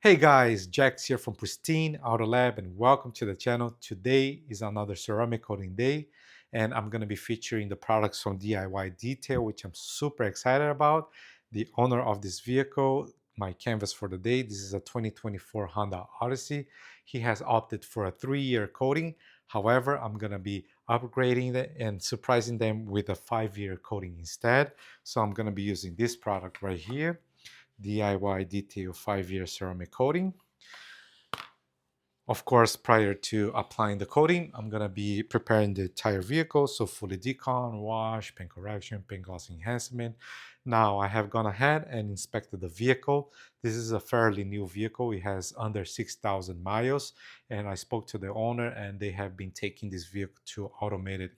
Hey guys, Jax here from Pristine Auto Lab and welcome to the channel. Today is another ceramic coating day and I'm going to be featuring the products from DIY Detail, which I'm super excited about. The owner of this vehicle, my canvas for the day, this is a 2024 Honda Odyssey. He has opted for a 3-year coating. However, I'm going to be upgrading it and surprising them with a 5-year coating instead. So I'm going to be using this product right here. DIY Detail 5-year ceramic coating. Of course, prior to applying the coating, I'm going to be preparing the entire vehicle. So fully decon, wash, paint correction, paint glossy enhancement. Now I have gone ahead and inspected the vehicle. This is a fairly new vehicle. It has under 6,000 miles. And I spoke to the owner and they have been taking this vehicle to automated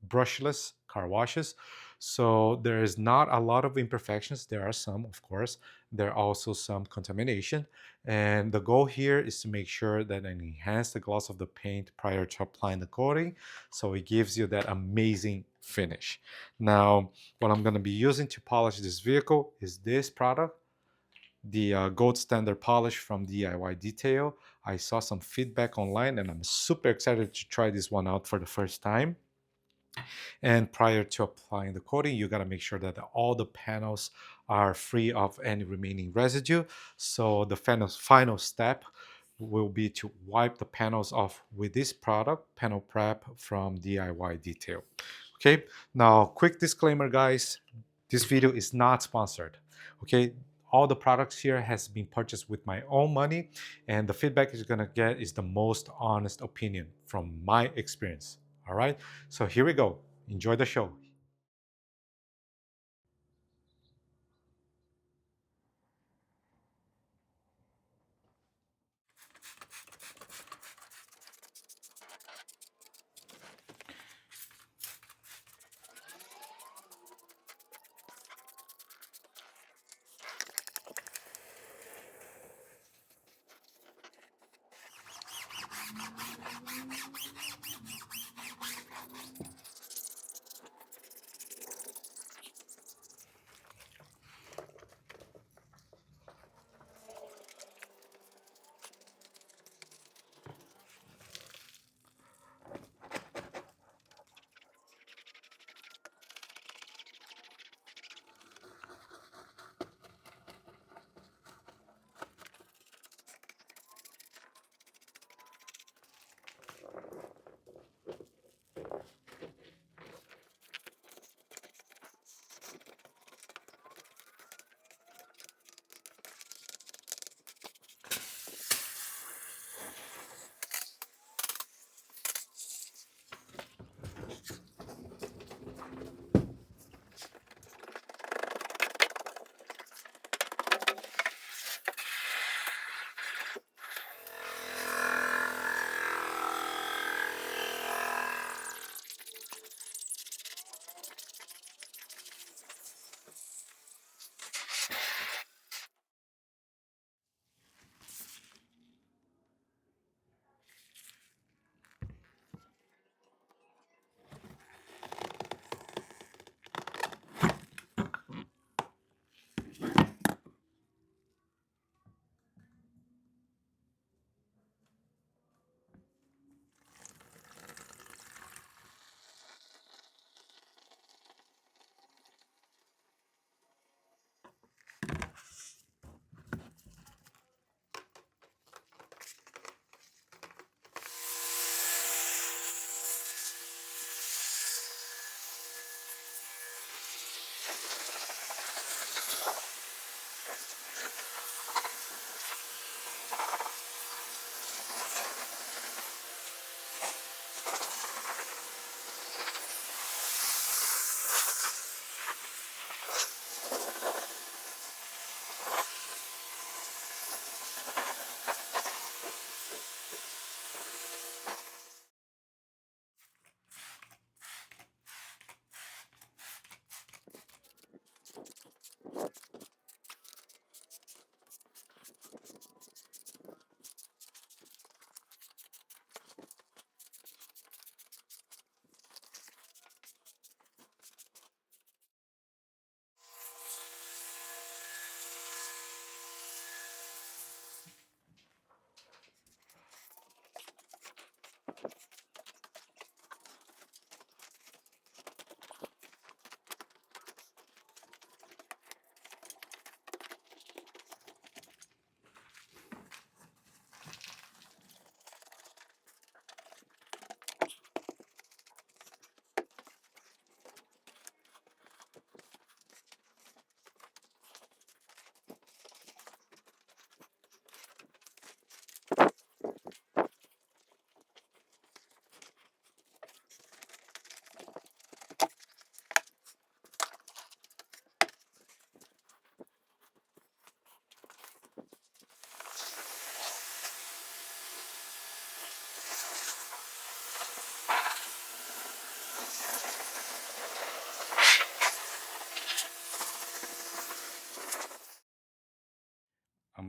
brushless car washes. So there is not a lot of imperfections. There are some, of course. There are also some contamination. And the goal here is to make sure that it enhance the gloss of the paint prior to applying the coating. So it gives you that amazing finish. Now, what I'm going to be using to polish this vehicle is this product, the gold standard polish from DIY Detail. I saw some feedback online and I'm super excited to try this one out for the first time. And prior to applying the coating, you got to make sure that all the panels are free of any remaining residue. So the final step will be to wipe the panels off with this product, Panel Prep from DIY Detail. Okay, now quick disclaimer, guys. This video is not sponsored. Okay, all the products here has been purchased with my own money, and the feedback you're gonna get is the most honest opinion from my experience. All right, so here we go. Enjoy the show.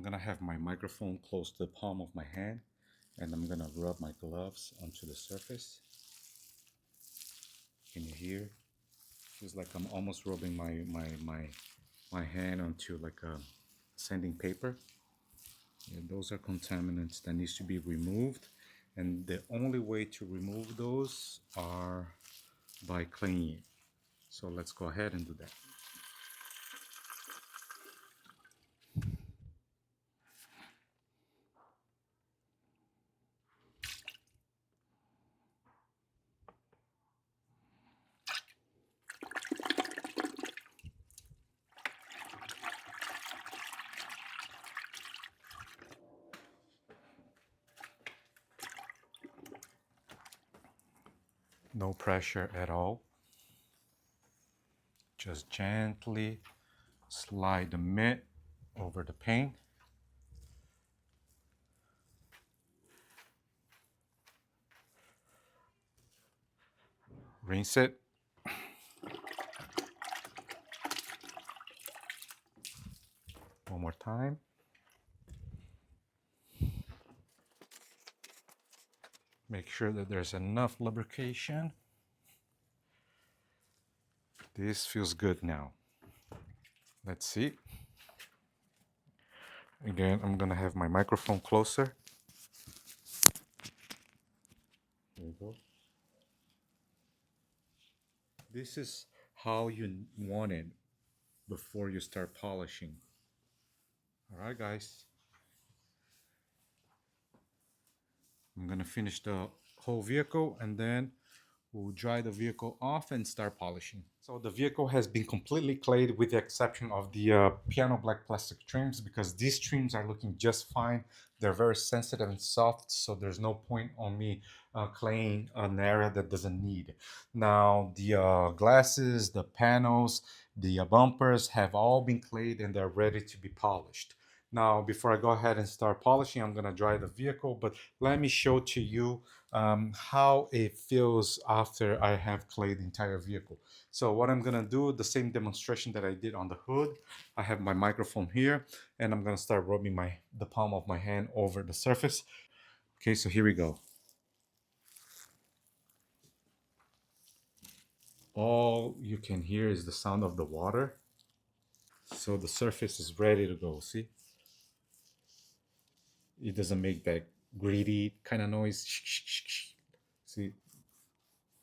gonna have my microphone close to the palm of my hand, and I'm gonna rub my gloves onto the surface. Can you hear? Feels like I'm almost rubbing my hand onto like a sanding paper. Yeah, those are contaminants that needs to be removed, and the only way to remove those are by cleaning it. So let's go ahead and do that. No pressure at all. Just gently slide the mitt over the paint. Rinse it. One more time. Make sure that there's enough lubrication. This feels good now. Let's see. Again, I'm gonna have my microphone closer. There you go. This is how you want it before you start polishing. All right, guys. I'm gonna finish the whole vehicle and then we'll dry the vehicle off and start polishing. So the vehicle has been completely clayed with the exception of the piano black plastic trims, because these trims are looking just fine. They're very sensitive and soft, so there's no point on me claying an area that doesn't need. Now the glasses, the panels, the bumpers have all been clayed and they're ready to be polished. Now, before I go ahead and start polishing, I'm gonna dry the vehicle, but let me show to you how it feels after I have clayed the entire vehicle. So what I'm gonna do, the same demonstration that I did on the hood, I have my microphone here, and I'm gonna start rubbing the palm of my hand over the surface. Okay, so here we go. All you can hear is the sound of the water. So the surface is ready to go, see? It doesn't make that gritty kind of noise. See,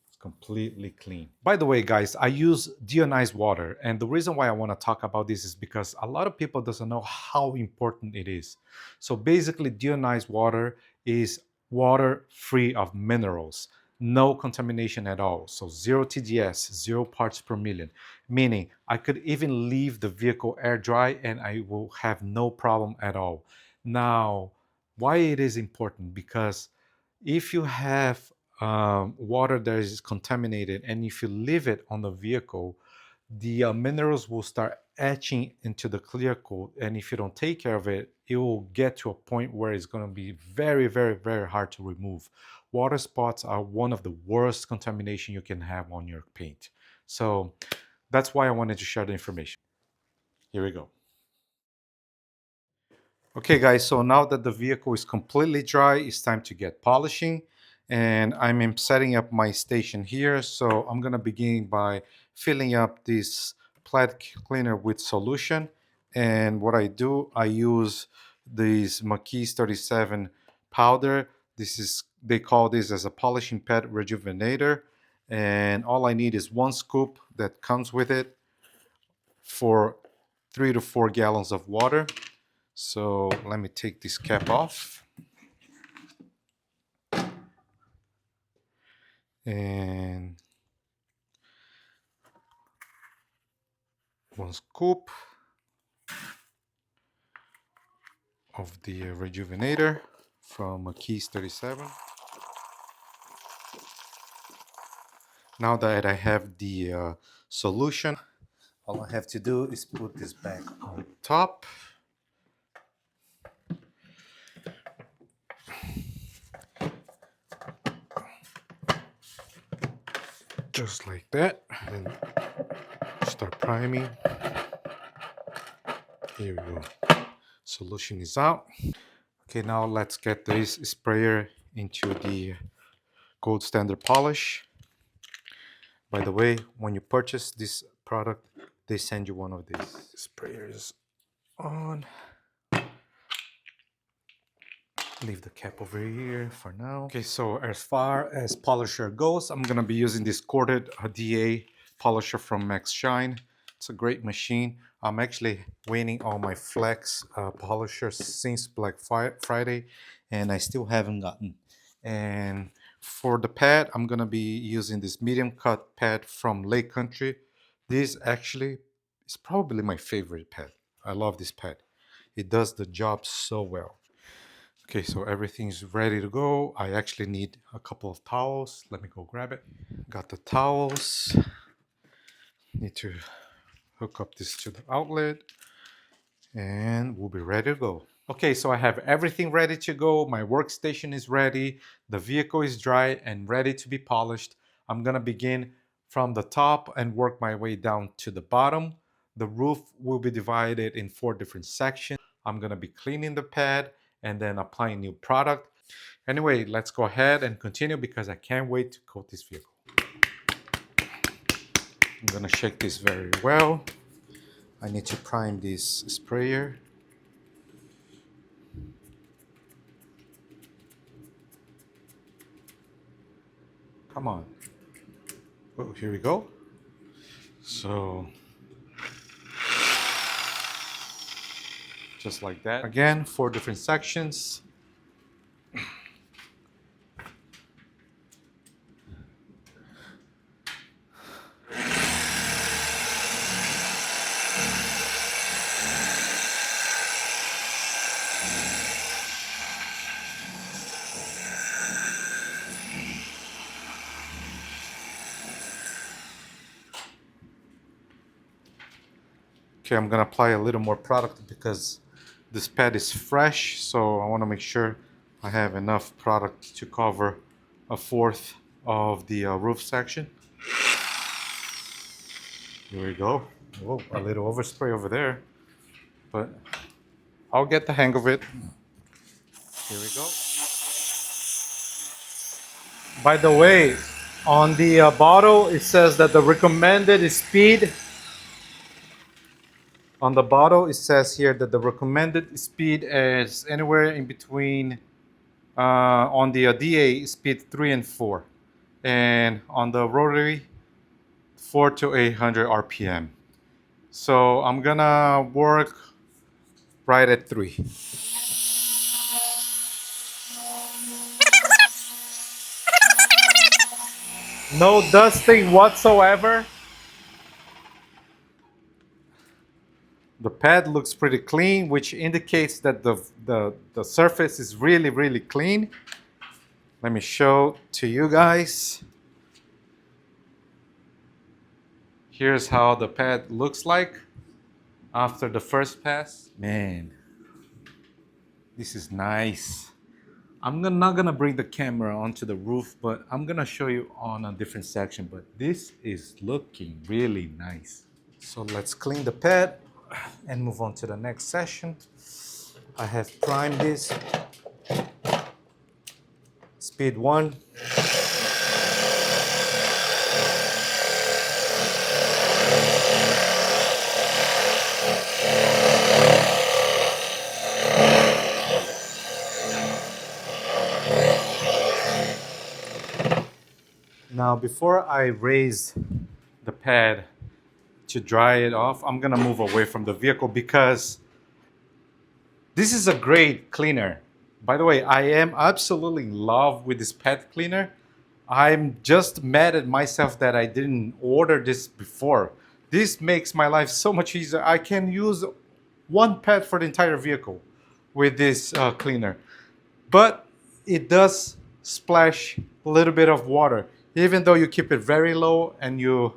it's completely clean. By the way, guys, I use deionized water, and the reason why I want to talk about this is because a lot of people doesn't know how important it is. So basically, deionized water is water free of minerals, no contamination at all. So zero TDS, 0 parts per million, meaning I could even leave the vehicle air dry and I will have no problem at all. Now, why it is important? Because if you have water that is contaminated and if you leave it on the vehicle, the minerals will start etching into the clear coat, and if you don't take care of it, it will get to a point where it's going to be very, very, very hard to remove. Water spots are one of the worst contamination you can have on your paint. So that's why I wanted to share the information. Here we go. Okay guys, so now that the vehicle is completely dry, it's time to get polishing, and I'm setting up my station here. So I'm gonna begin by filling up this plat cleaner with solution, and what I do, I use this Makis 37 powder. They call this as a polishing pad rejuvenator, and all I need is 1 scoop that comes with it for 3 to 4 gallons of water. So let me take this cap off. And 1 scoop of the rejuvenator from Makis 37. Now that I have the solution, all I have to do is put this back on top. Just like that, and start priming. Here we go. solution is out. Okay, now let's get this sprayer into the gold standard polish. By the way, when you purchase this product, they send you one of these sprayers on. Leave the cap over here for now. Okay, so as far as polisher goes, I'm gonna be using this corded DA polisher from Max Shine. It's a great machine. I'm actually waiting on my Flex polisher since Black Friday, and I still haven't gotten. And for the pad, I'm gonna be using this medium cut pad from Lake Country. This actually is probably my favorite pad. I love this pad. It does the job so well. Okay, so everything's ready to go. I actually need a couple of towels. Let me go grab it. Got the towels. Need to hook up this to the outlet and we'll be ready to go. Okay, so I have everything ready to go. My workstation is ready. The vehicle is dry and ready to be polished. I'm gonna begin from the top and work my way down to the bottom. The roof will be divided in 4 different sections. I'm gonna be cleaning the pad and then applying new product. Anyway, let's go ahead and continue because I can't wait to coat this vehicle. I'm gonna shake this very well. I need to prime this sprayer. Come on. Oh, here we go. So, just like that. Again, 4 different sections. Okay, I'm gonna apply a little more product because this pad is fresh, so I want to make sure I have enough product to cover 1/4 of the roof section. Here we go. Whoa, a little overspray over there, but I'll get the hang of it. Here we go. By the way, on the bottle, it says that the recommended speed. On the bottle, it says here that the recommended speed is anywhere in between, on the DA, speed 3 and 4. And on the rotary, 4 to 800 RPM. So I'm gonna work right at 3. No dusting whatsoever. The pad looks pretty clean, which indicates that the surface is really clean. Let me show to you guys. Here's how the pad looks like after the first pass. Man, this is nice. I'm not gonna bring the camera onto the roof, but I'm gonna show you on a different section. But this is looking really nice. So let's clean the pad and move on to the next session. I have primed this. Speed 1. Now, before I raise the pad to dry it off, I'm gonna move away from the vehicle because this is a great cleaner. By the way, I am absolutely in love with this pad cleaner. I'm just mad at myself that I didn't order this before. This makes my life so much easier. I can use one pad for the entire vehicle with this cleaner. But it does splash a little bit of water. Even though you keep it very low and you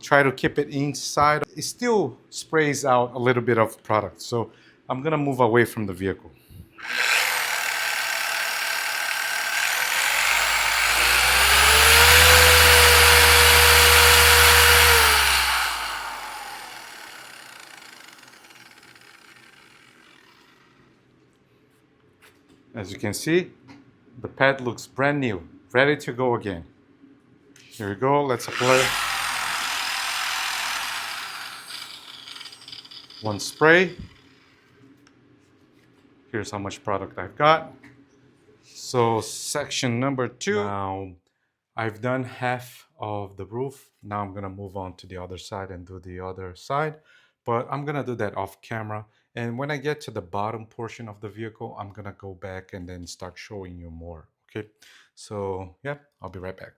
try to keep it inside, it still sprays out a little bit of product. So I'm gonna move away from the vehicle. As you can see, the pad looks brand new, ready to go again. Here we go, let's apply one spray. Here's how much product I've got. So section number 2. Now I've done half of the roof. Now I'm gonna move on to the other side and do the other side. But I'm gonna do that off camera. And when I get to the bottom portion of the vehicle, I'm gonna go back and then start showing you more, okay? So yeah, I'll be right back.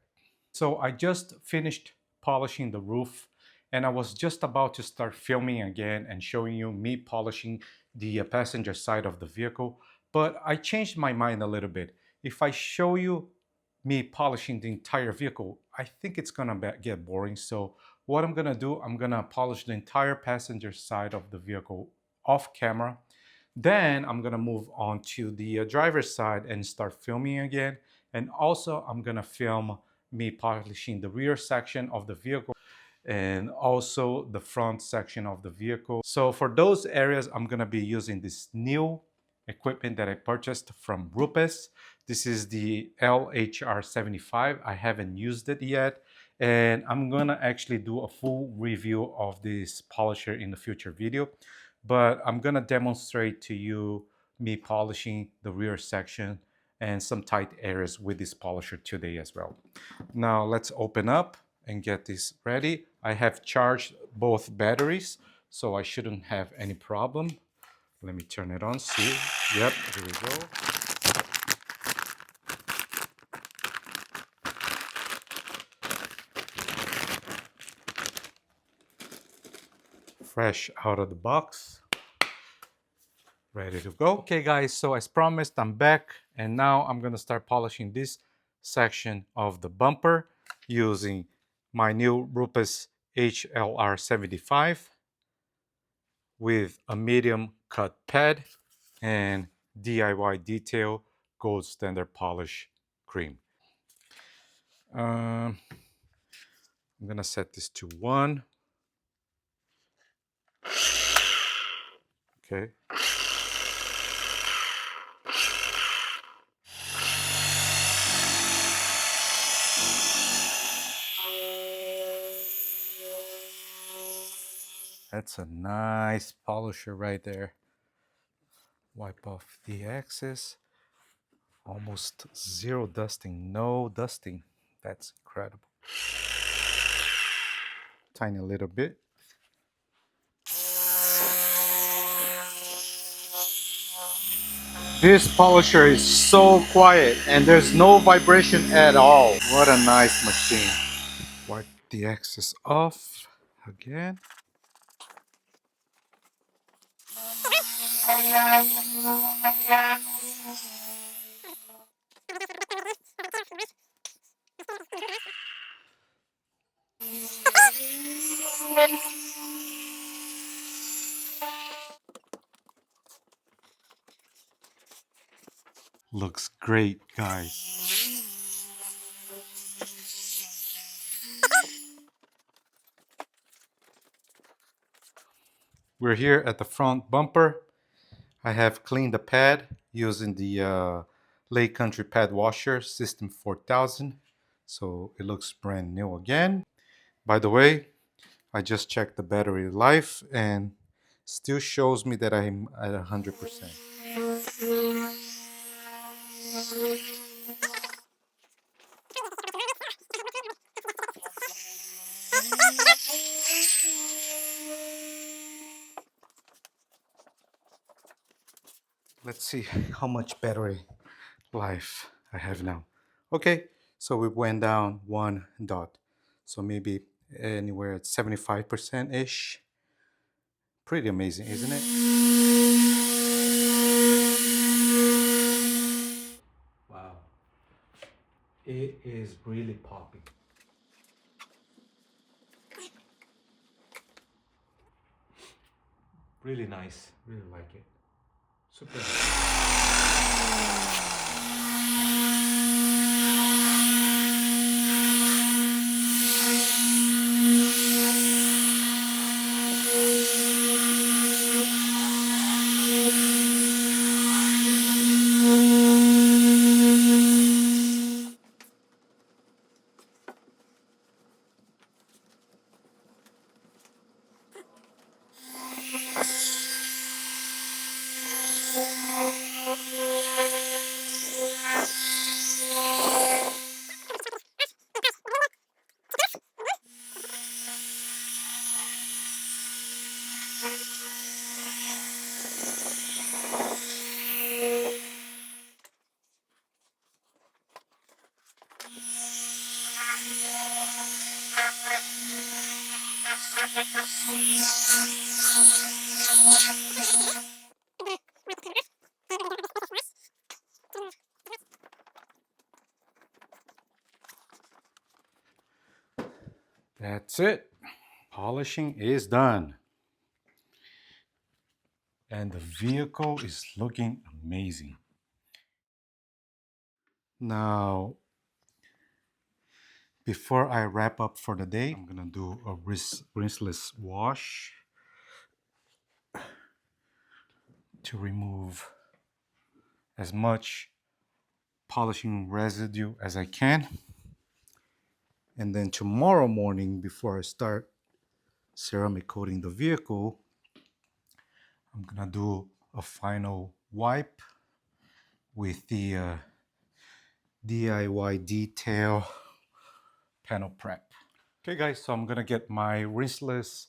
So I just finished polishing the roof and I was just about to start filming again and showing you me polishing the passenger side of the vehicle, but I changed my mind a little bit. If I show you me polishing the entire vehicle, I think it's gonna get boring. So what I'm gonna do, I'm gonna polish the entire passenger side of the vehicle off camera. Then I'm gonna move on to the driver's side and start filming again. And also I'm gonna film me polishing the rear section of the vehicle and also the front section of the vehicle. So for those areas, I'm gonna be using this new equipment that I purchased from Rupes. This is the LHR75. I haven't used it yet. And I'm gonna actually do a full review of this polisher in the future video. But I'm gonna demonstrate to you me polishing the rear section and some tight areas with this polisher today as well. Now let's open up and get this ready. I have charged both batteries, so I shouldn't have any problem. Let me turn it on, see? Yep, here we go. Fresh out of the box. Ready to go. Okay guys, so as promised, I'm back and now I'm gonna start polishing this section of the bumper using my new Rupes HLR75 with a medium cut pad and DIY Detail Gold Standard Polish Cream. I'm gonna set this to 1. Okay. That's a nice polisher right there. Wipe off the excess. Almost zero dusting, no dusting. That's incredible. Tiny little bit. This polisher is so quiet and there's no vibration at all. What a nice machine. Wipe the excess off again. Looks great, guys. We're here at the front bumper. I have cleaned the pad using the Lake Country Pad Washer System 4000. So it looks brand new again. By the way, I just checked the battery life and still shows me that I'm at 100%. Let's see how much battery life I have now. Okay, so we went down 1 dot. So maybe anywhere at 75%-ish. Pretty amazing, isn't it? Wow. It is really popping. Really nice. Really like it. Super nice. That's it. Polishing is done. And the vehicle is looking amazing. Now, before I wrap up for the day, I'm gonna do a rinseless wash to remove as much polishing residue as I can. And then tomorrow morning, before I start ceramic coating the vehicle, I'm gonna do a final wipe with the DIY detail panel prep. Okay guys, so I'm gonna get my rinseless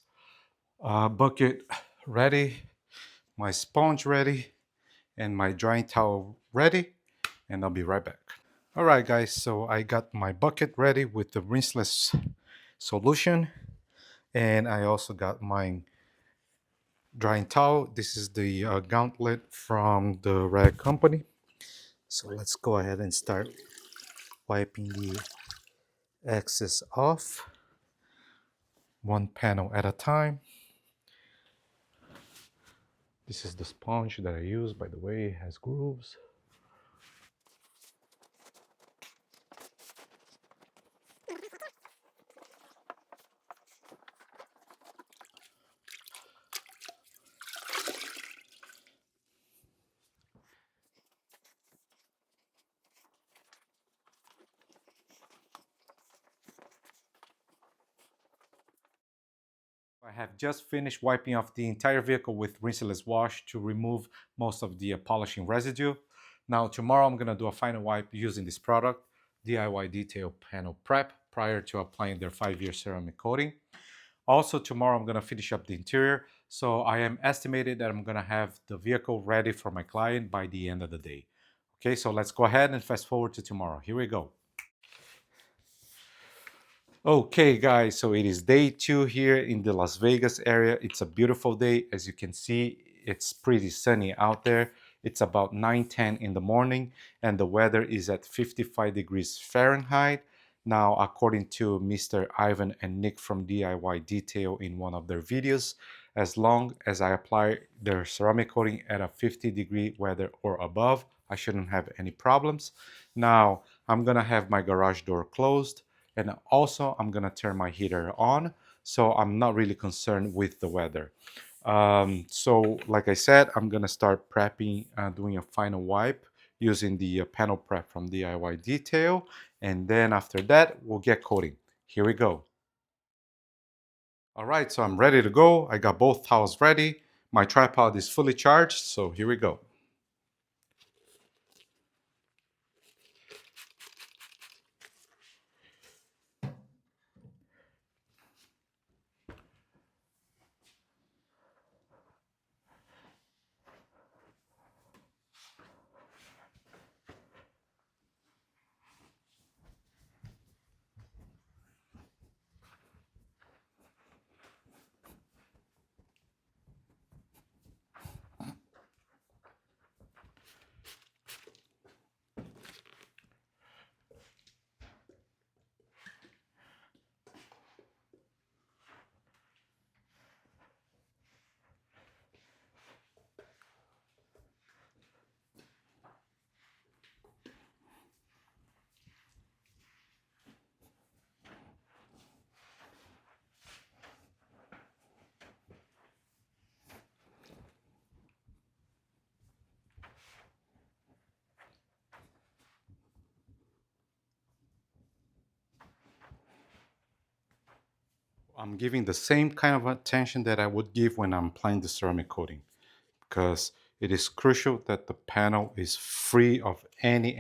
bucket ready, my sponge ready, and my drying towel ready, and I'll be right back. All right guys, so I got my bucket ready with the rinseless solution, and I also got my drying towel. This is the gauntlet from the rag company. So let's go ahead and start wiping the excess off, one panel at a time. This is the sponge that I use, by the way. It has grooves. I have just finished wiping off the entire vehicle with Rinseless Wash to remove most of the polishing residue. Now tomorrow I'm going to do a final wipe using this product, DIY Detail Panel Prep, prior to applying their 5-year ceramic coating. Also tomorrow I'm going to finish up the interior, so I am estimated that I'm going to have the vehicle ready for my client by the end of the day. Okay, so let's go ahead and fast forward to tomorrow. Here we go. Okay guys, so it is day 2 here in the Las Vegas area. It's a beautiful day. As you can see, it's pretty sunny out there. It's about 9:10 in the morning and the weather is at 55 degrees Fahrenheit. Now, according to Mr. Ivan and Nick from DIY Detail in one of their videos, as long as I apply their ceramic coating at a 50-degree weather or above, I shouldn't have any problems. Now, I'm gonna have my garage door closed. And also I'm gonna turn my heater on, so I'm not really concerned with the weather. So like I said, I'm gonna start prepping, doing a final wipe using the panel prep from DIY Detail, and then after that we'll get coating. Here we go. All right, so I'm ready to go. I got both towels ready. My tripod is fully charged, so here we go. I'm giving the same kind of attention that I would give when I'm applying the ceramic coating, because it is crucial that the panel is free of any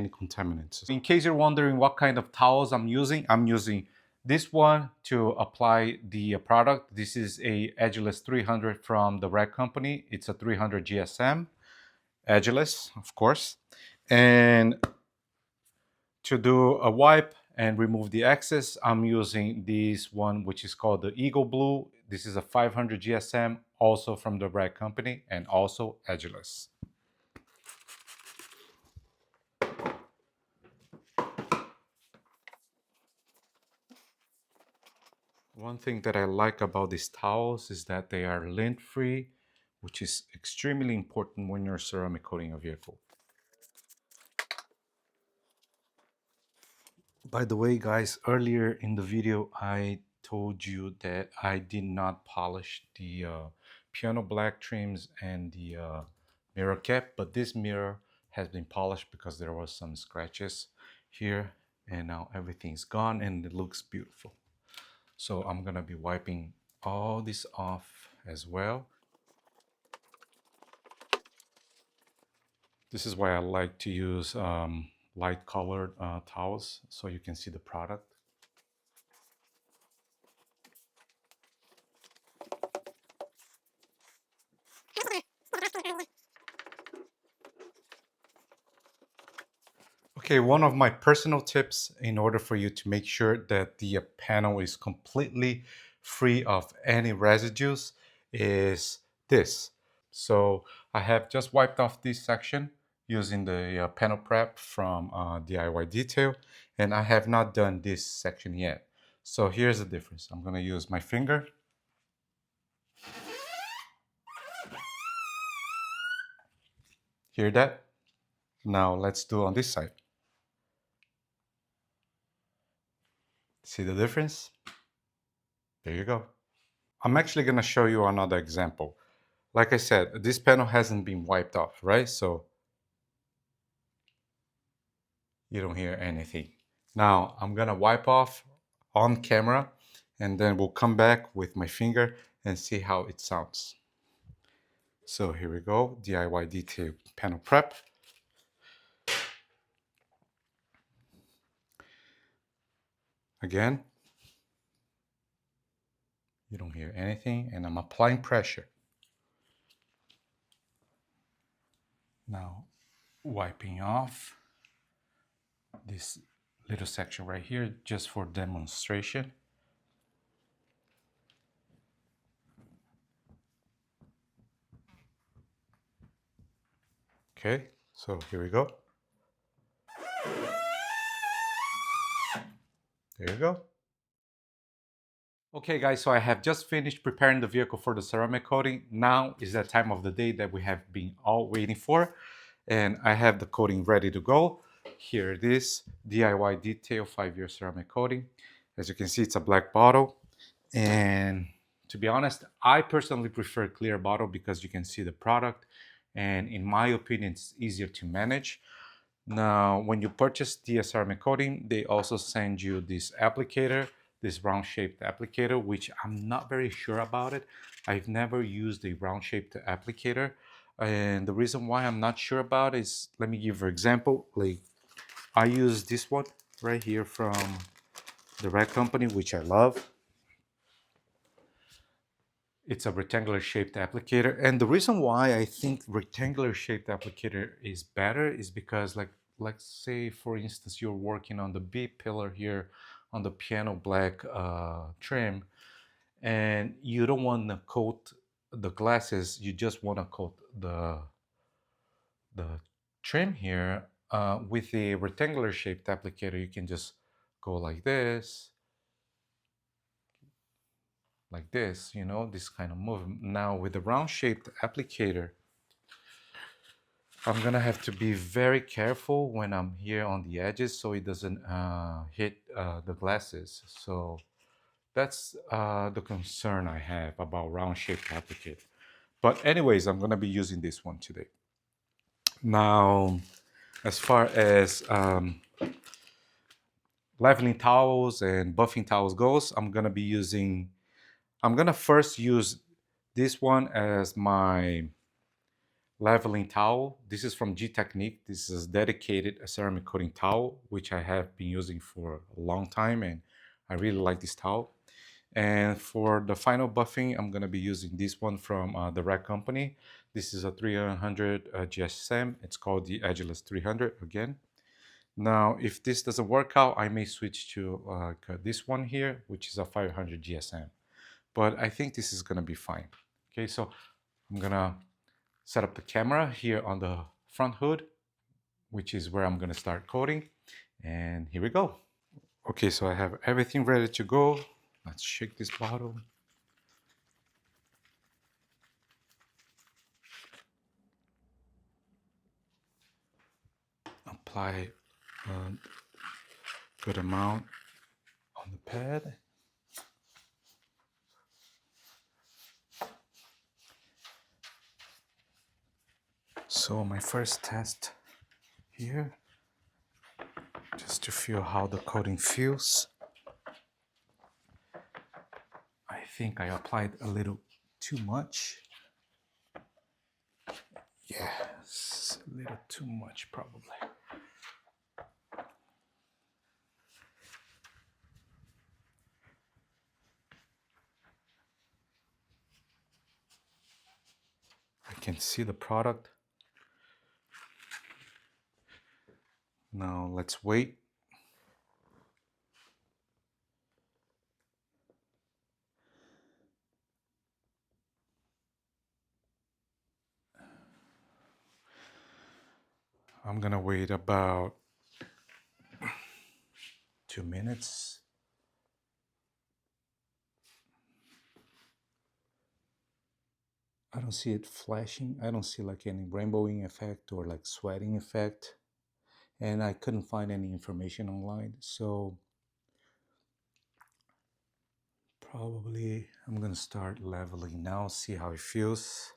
contaminants. In case you're wondering what kind of towels I'm using this one to apply the product. This is a Edgeless 300 from the Rag Company. It's a 300 GSM, edgeless, of course. And to do a wipe and remove the excess, I'm using this one, which is called the Eagle Blue. This is a 500 GSM, also from the Rag Company, and also edgeless. One thing that I like about these towels is that they are lint-free, which is extremely important when you're ceramic coating a vehicle. By the way, guys, earlier in the video, I told you that I did not polish the piano black trims and the mirror cap, but this mirror has been polished because there was some scratches here, and now everything's gone and it looks beautiful. So I'm gonna be wiping all this off as well. This is why I like to use light colored towels so you can see the product. Okay, one of my personal tips in order for you to make sure that the panel is completely free of any residues is this. So I have just wiped off this section using the panel prep from DIY Detail, and I have not done this section yet. So here's the difference. I'm gonna use my finger. Hear that? Now let's do on this side. See the difference? There you go. I'm actually gonna show you another example. Like I said, this panel hasn't been wiped off, right? So you don't hear anything. Now I'm gonna wipe off on camera and then we'll come back with my finger and see how it sounds. So here we go, DIY Detail panel prep. Again, you don't hear anything, and I'm applying pressure. Now wiping off this little section right here just for demonstration. Okay, so here we go. There you go. Okay guys, so I have just finished preparing the vehicle for the ceramic coating. Now is that time of the day that we have been all waiting for. And I have the coating ready to go. Here it is, DIY Detail 5-year ceramic coating. As you can see, it's a black bottle. And to be honest, I personally prefer clear bottle because you can see the product. And in my opinion, it's easier to manage. Now, when you purchase the ceramic coating, they also send you this applicator, this round-shaped applicator, which I'm not very sure about it. I've never used a round-shaped applicator. And the reason why I'm not sure about it is, let me give you an example. Like, I use this one right here from the Rag Company, which I love. It's a rectangular shaped applicator. And the reason why I think rectangular shaped applicator is better is because let's say, for instance, you're working on the B pillar here on the piano black trim, and you don't want to coat the glasses, you just want to coat the trim here. With a rectangular shaped applicator, you can just go like this, you know, this kind of movement. Now with the round shaped applicator, I'm gonna have to be very careful when I'm here on the edges so it doesn't hit the glasses. So that's the concern I have about round shaped applicator. But anyways, I'm gonna be using this one today. Now, as far as leveling towels and buffing towels goes, I'm gonna first use this one as my leveling towel. This is from G Technique. This is a dedicated ceramic coating towel, which I have been using for a long time, and I really like this towel. And for the final buffing, I'm gonna be using this one from the Rack Company. This is a 300 GSM. It's called the Edgeless 300 again. Now, if this doesn't work out, I may switch to this one here, which is a 500 GSM. But I think this is gonna be fine. Okay, so I'm gonna set up the camera here on the front hood, which is where I'm gonna start coating. And here we go. Okay, so I have everything ready to go. Let's shake this bottle. Apply a good amount on the pad. So my first test here, just to feel how the coating feels. I think I applied a little too much. Yes, a little too much probably. I can see the product. Now let's wait. I'm gonna wait about 2 minutes. I don't see it flashing. I don't see like any rainbowing effect or like sweating effect. And I couldn't find any information online. So probably I'm gonna start leveling now, see how it feels.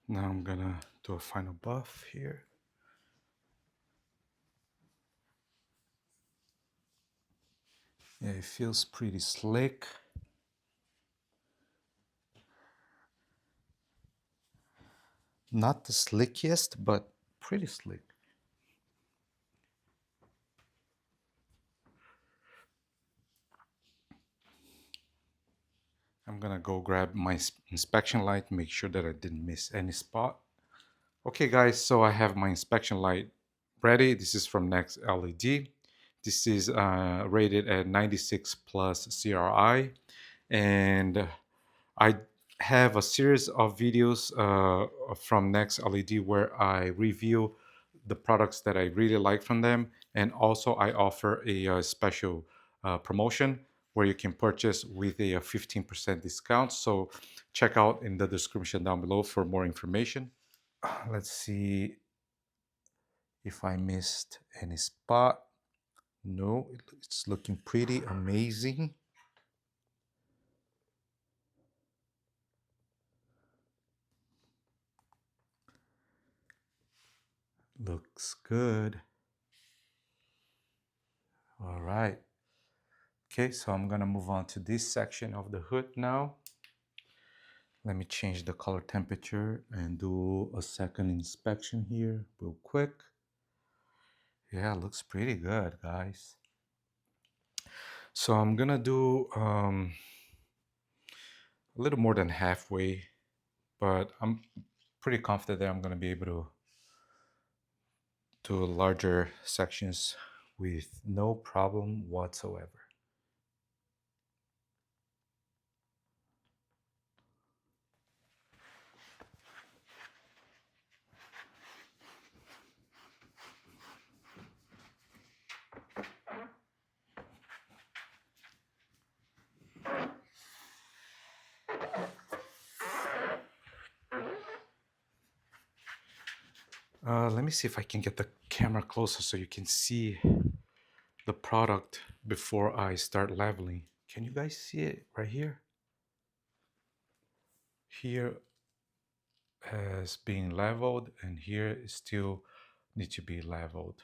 Now I'm gonna do a final buff here. Yeah, it feels pretty slick. Not the slickiest, but pretty slick. I'm gonna go grab my inspection light, make sure that I didn't miss any spot. Okay guys, so I have my inspection light ready. This is from NextLED. This is rated at 96 plus CRI, and I have a series of videos from NextLED where I review the products that I really like from them, and also I offer a special promotion where you can purchase with a 15% discount. So check out in the description down below for more information. Let's see if I missed any spot. No, it's looking pretty amazing. Looks good. All right. Okay, so I'm gonna move on to this section of the hood now. Let me change the color temperature and do a second inspection here real quick. Yeah, looks pretty good, guys. So I'm gonna do a little more than halfway, but I'm pretty confident that I'm gonna be able to do larger sections with no problem whatsoever. Let me see if I can get the camera closer so you can see the product before I start leveling. Can you guys see it right here? Here has been leveled and here it still needs to be leveled.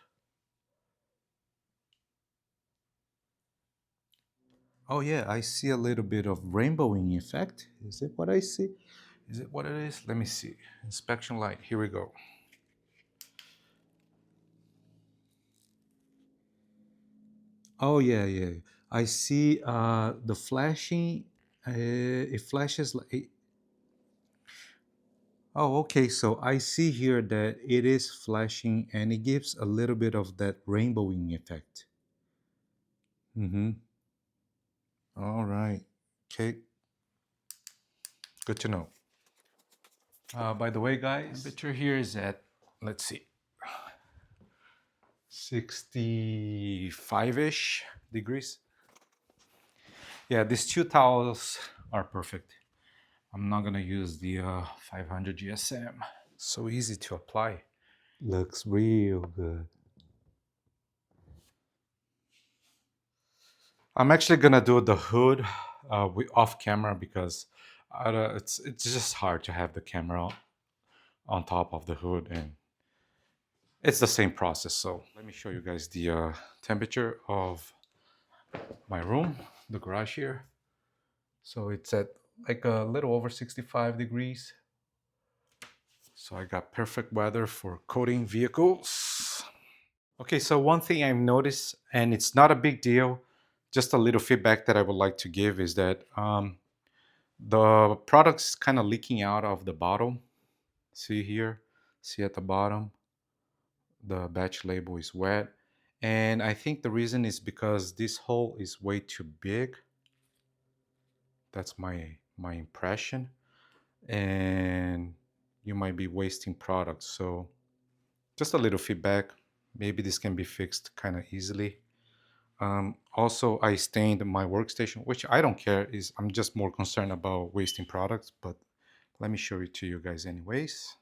Oh yeah, I see a little bit of rainbowing effect. Is it what I see? Is it what it is? Let me see. Inspection light, here we go. Oh yeah, yeah. I see the flashing, it flashes like, oh okay, so I see here that it is flashing and it gives a little bit of that rainbowing effect. Mm-hmm. All right, okay, good to know. By the way, guys, temperature here is at, let's see, 65-ish degrees. Yeah, these two towels are perfect. I'm not gonna use the 500 GSM. So easy to apply. Looks real good. I'm actually gonna do the hood off camera because it's just hard to have the camera on top of the hood, and it's the same process. So let me show you guys the temperature of my room, the garage here. So it's at like a little over 65 degrees. So I got perfect weather for coating vehicles. Okay, so one thing I've noticed, and it's not a big deal, just a little feedback that I would like to give is that the product's kind of leaking out of the bottle. See here, see at the bottom, the batch label is wet. And I think the reason is because this hole is way too big. That's my impression. And you might be wasting product. So just a little feedback. Maybe this can be fixed kind of easily. Also, I stained my workstation, which I don't care. I'm just more concerned about wasting products. But let me show it to you guys anyways.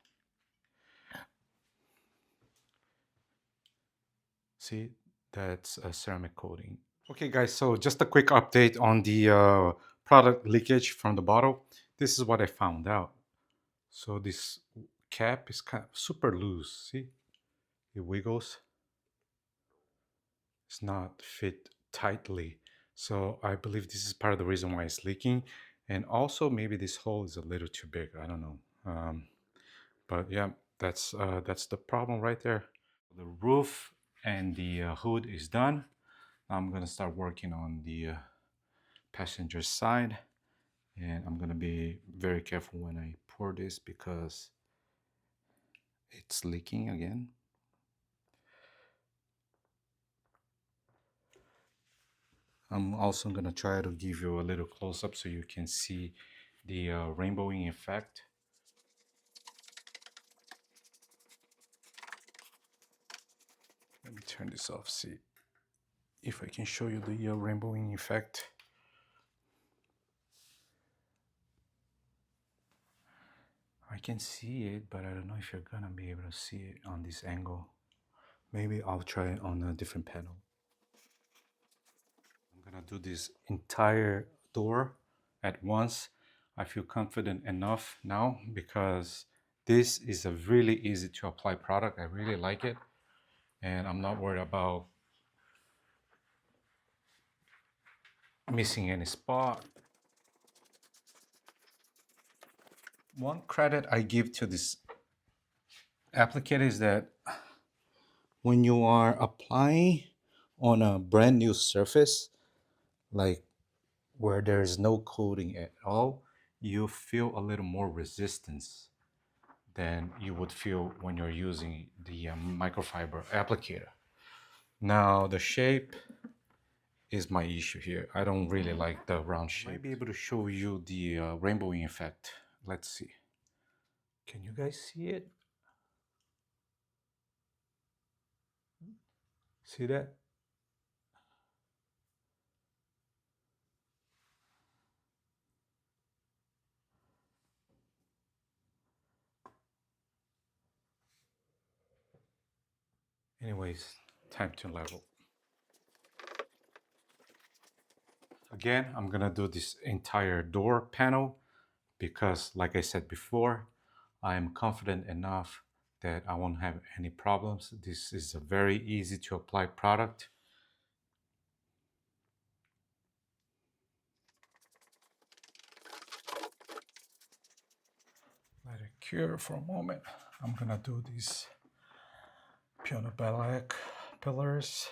See, that's a ceramic coating. Okay, guys. So just a quick update on the product leakage from the bottle. This is what I found out. So this cap is kind of super loose. See, it wiggles. It's not fit tightly. So I believe this is part of the reason why it's leaking. And also maybe this hole is a little too big. I don't know. But yeah, that's the problem right there. The roof and the hood is done. I'm gonna start working on the passenger side, and I'm gonna be very careful when I pour this because it's leaking again. I'm also gonna try to give you a little close-up so you can see the rainbowing effect. Let me turn this off, see if I can show you the rainbowing effect. I can see it, but I don't know if you're gonna be able to see it on this angle. Maybe I'll try it on a different panel. I'm gonna do this entire door at once. I feel confident enough now because this is a really easy to apply product. I really like it, and I'm not worried about missing any spot. One credit I give to this applicator is that when you are applying on a brand new surface, like where there is no coating at all, you feel a little more resistance than you would feel when you're using the microfiber applicator. Now the shape is my issue here. I don't really like the round shape. I might be able to show you the rainbowing effect. Let's see. Can you guys see it? See that? Anyways, time to level. Again, I'm gonna do this entire door panel because, like I said before, I am confident enough that I won't have any problems. This is a very easy to apply product. Let it cure for a moment. I'm gonna do these piano black pillars.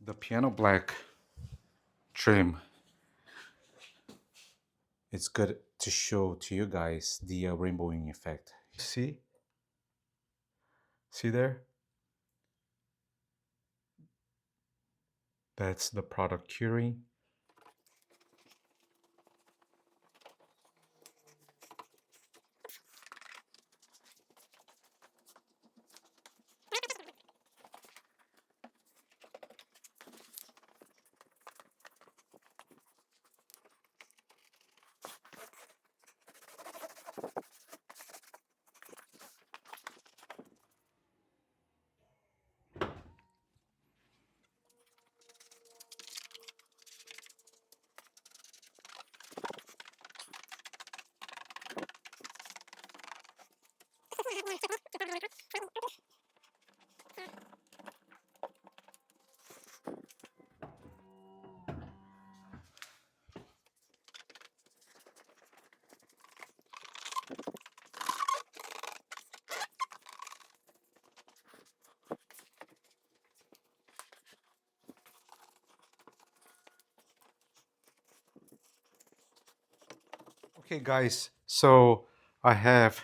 The piano black trim, it's good to show to you guys the rainbowing effect. See there? That's the product curing. Okay guys, so I have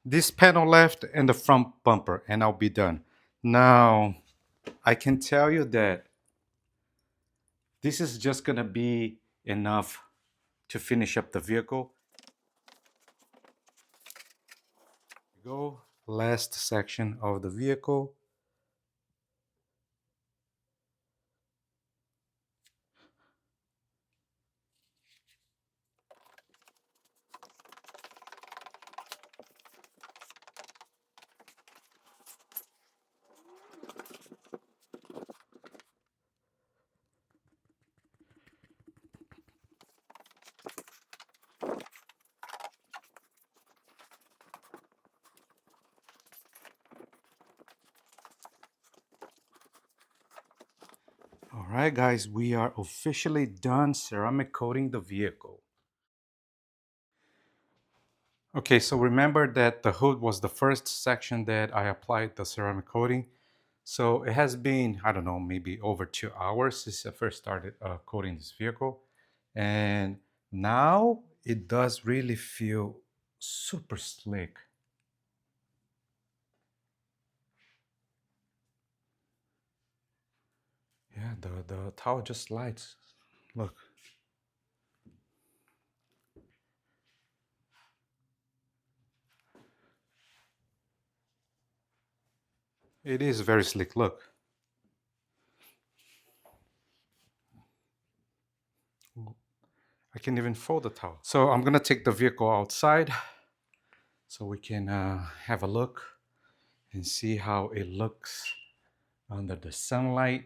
this panel left and the front bumper and I'll be done. Now, I can tell you that this is just gonna be enough to finish up the vehicle. Go, last section of the vehicle. All right, guys, we are officially done ceramic coating the vehicle. Okay, so remember that the hood was the first section that I applied the ceramic coating. So it has been, I don't know, maybe over 2 hours since I first started coating this vehicle. And now it does really feel super slick. Yeah, the towel just slides. Look. It is very slick. Look. I can even fold the towel. So I'm gonna take the vehicle outside so we can have a look and see how it looks under the sunlight.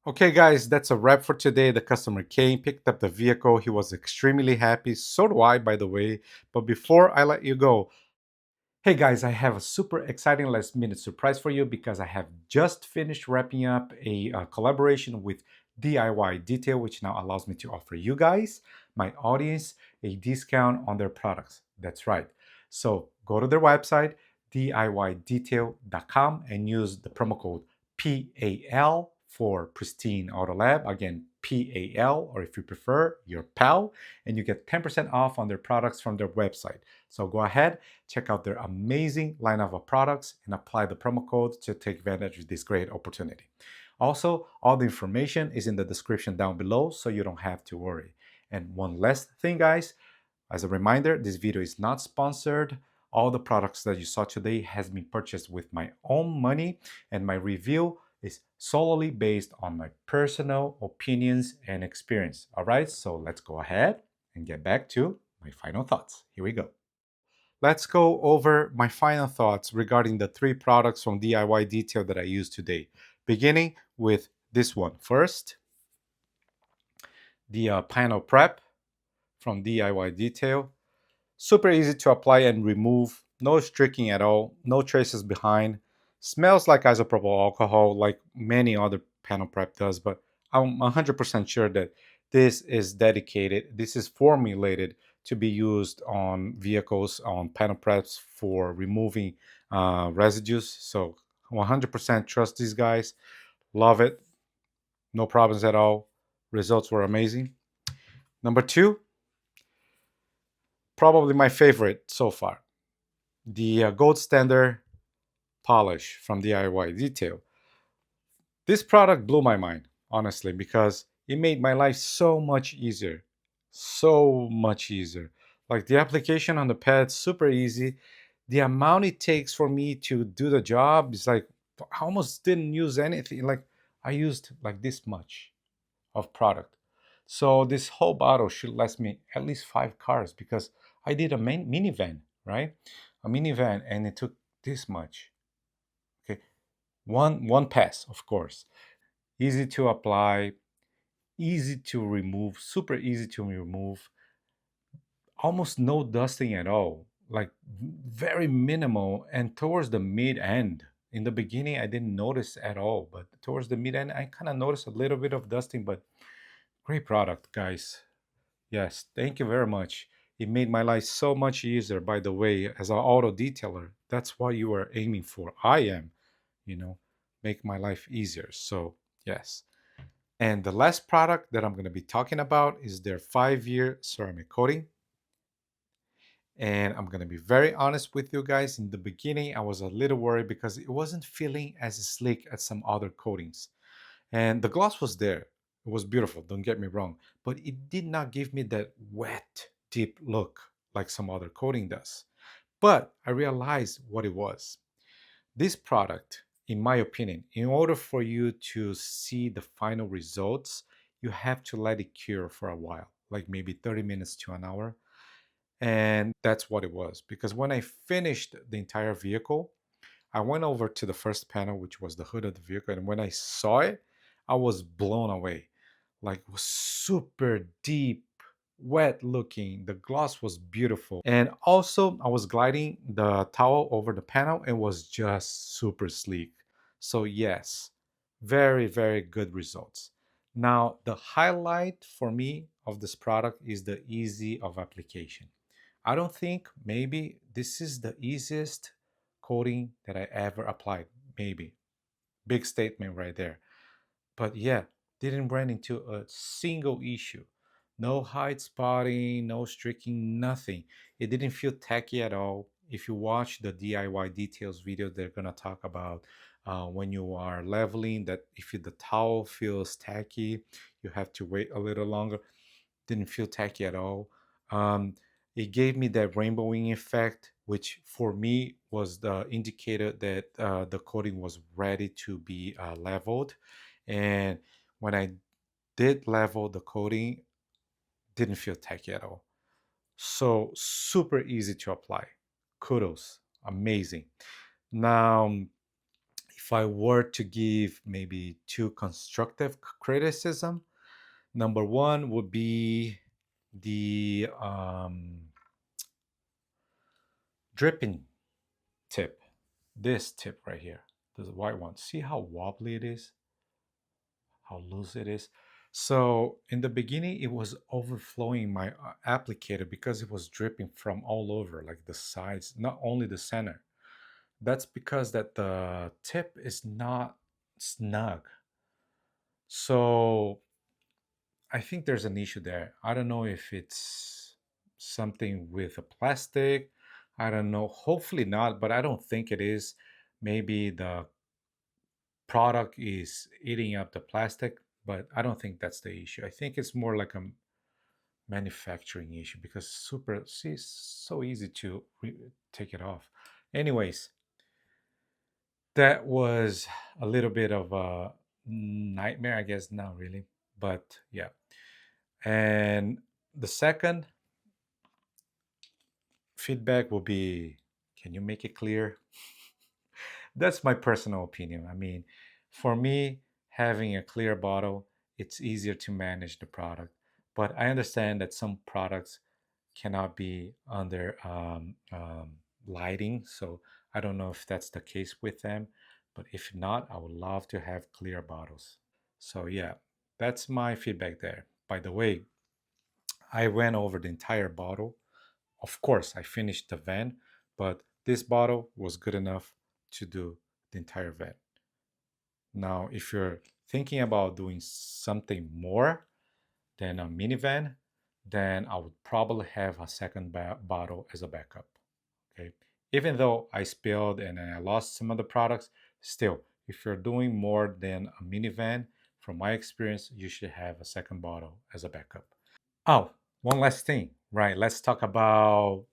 Okay, guys, that's a wrap for today. The customer came, picked up the vehicle. He was extremely happy. So do I, by the way. But before I let you go, hey guys, I have a super exciting last minute surprise for you because I have just finished wrapping up a collaboration with DIY Detail, which now allows me to offer you guys, my audience, a discount on their products. That's right. So go to their website, diydetail.com, and use the promo code PAL for Pristine Auto Lab. Again, PAL, or if you prefer, your PAL, and you get 10% off on their products from their website. So go ahead, check out their amazing lineup of products, and apply the promo code to take advantage of this great opportunity. Also, all the information is in the description down below, so you don't have to worry. And one last thing, guys, as a reminder, this video is not sponsored. All the products that you saw today has been purchased with my own money, and my review is solely based on my personal opinions and experience. All right, so let's go ahead and get back to my final thoughts. Here we go. Let's go over my final thoughts regarding the three products from DIY Detail that I used today. Beginning with this one. First, the panel prep from DIY Detail. Super easy to apply and remove, no streaking at all, no traces behind. Smells like isopropyl alcohol, like many other panel prep does, but I'm 100% sure that this is dedicated, this is formulated to be used on vehicles, on panel preps for removing residues. So 100% trust these guys. Love it. No problems at all. Results were amazing. Number two, probably my favorite so far, the gold standard polish from DIY Detail. This product blew my mind, honestly, because it made my life so much easier. So much easier. Like the application on the pad, super easy. The amount it takes for me to do the job is like, I almost didn't use anything. Like, I used like this much of product. So this whole bottle should last me at least 5 cars because I did a minivan, right? A minivan, and it took this much. Okay, one pass, of course. Easy to apply, easy to remove, super easy to remove. Almost no dusting at all, like very minimal. And towards the mid end, in the beginning, I didn't notice at all, but towards the mid end, I kind of noticed a little bit of dusting. But great product, guys. Yes, thank you very much. It made my life so much easier, by the way, as an auto detailer. That's what you are aiming for. I am, you know, make my life easier. So, yes. And the last product that I'm going to be talking about is their 5-year ceramic coating. And I'm going to be very honest with you guys. In the beginning, I was a little worried because it wasn't feeling as slick as some other coatings. And the gloss was there. It was beautiful, don't get me wrong. But it did not give me that wet, deep look like some other coating does. But I realized what it was. This product, in my opinion, in order for you to see the final results, you have to let it cure for a while, like maybe 30 minutes to an hour. And that's what it was. Because when I finished the entire vehicle, I went over to the first panel, which was the hood of the vehicle. And when I saw it, I was blown away. Like, it was super deep, wet looking. The gloss was beautiful. And also, I was gliding the towel over the panel and was just super sleek. So, yes, very, very good results. Now, the highlight for me of this product is the easy of application. I don't think maybe this is the easiest coating that I ever applied. Maybe. Big statement right there. But yeah, didn't run into a single issue. No hide spotting, no streaking, nothing. It didn't feel tacky at all. If you watch the DIY details video, they're gonna talk about when you are leveling that if the towel feels tacky, you have to wait a little longer. Didn't feel tacky at all. Um, it gave me that rainbowing effect, which for me was the indicator that the coating was ready to be leveled. And when I did level the coating, didn't feel tacky at all. So super easy to apply. Kudos, amazing. Now, if I were to give maybe two constructive criticism, number one would be the dripping tip. This tip right here, this white one. See how wobbly it is? How loose it is? So in the beginning, it was overflowing my applicator because it was dripping from all over, like the sides, not only the center. That's because that the tip is not snug. So I think there's an issue there. I don't know if it's something with a plastic. I don't know. Hopefully not, but I don't think it is. Maybe the product is eating up the plastic, but I don't think that's the issue. I think it's more like a manufacturing issue because super, see, it's so easy to take it off. Anyways, that was a little bit of a nightmare, I guess. Not really, but yeah. And the second feedback will be, can you make it clear? That's my personal opinion. I mean, for me, having a clear bottle, it's easier to manage the product. But I understand that some products cannot be under lighting. So I don't know if that's the case with them. But if not, I would love to have clear bottles. So yeah, that's my feedback there. By the way, I went over the entire bottle. Of course, I finished the van, but this bottle was good enough to do the entire van. Now, if you're thinking about doing something more than a minivan, then I would probably have a second bottle as a backup. Okay, even though I spilled and I lost some of the products, still, if you're doing more than a minivan, from my experience, you should have a second bottle as a backup. Oh, one last thing, right? Let's talk about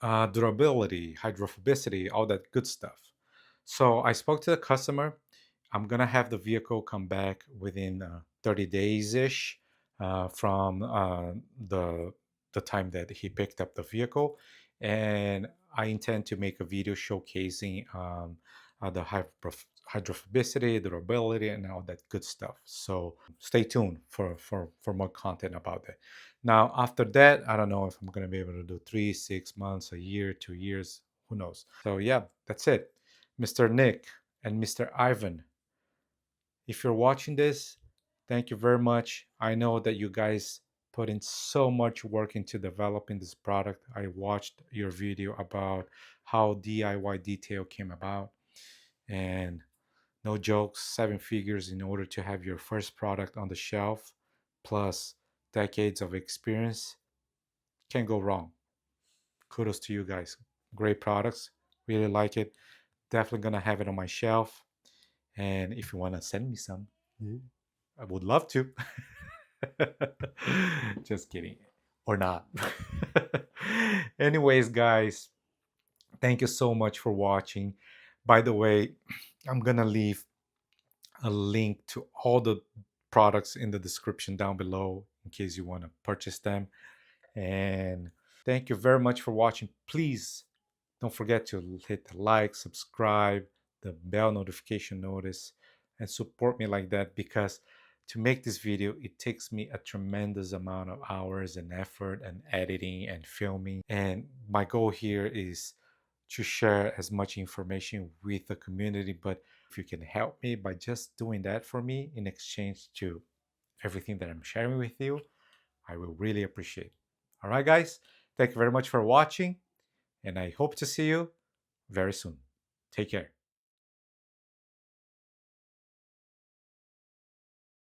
durability, hydrophobicity, all that good stuff. So I spoke to the customer. I'm gonna have the vehicle come back within 30 days ish from the time that he picked up the vehicle, and I intend to make a video showcasing the hydrophobicity, durability, and all that good stuff. So stay tuned for more content about that. Now, after that, I don't know if I'm gonna be able to do 3, 6 months, a year, 2 years, who knows? So yeah, that's it. Mr. Nick and Mr. Ivan, if you're watching this, thank you very much. I know that you guys put in so much work into developing this product. I watched your video about how DIY detail came about, and no jokes, 7 figures in order to have your first product on the shelf, plus decades of experience. Can't go wrong. Kudos to you guys. Great products. Really like it. Definitely gonna have it on my shelf. And if you wanna send me some, I would love to. Just kidding. Or not. Anyways, guys, thank you so much for watching. By the way, I'm gonna leave a link to all the products in the description down below in case you want to purchase them. And thank you very much for watching. Please don't forget to hit the like, subscribe, the bell notification notice, and support me like that, because to make this video, it takes me a tremendous amount of hours and effort and editing and filming. And my goal here is to share as much information with the community. But if you can help me by just doing that for me in exchange to everything that I'm sharing with you, I will really appreciate it. All right, guys, thank you very much for watching, and I hope to see you very soon. Take care.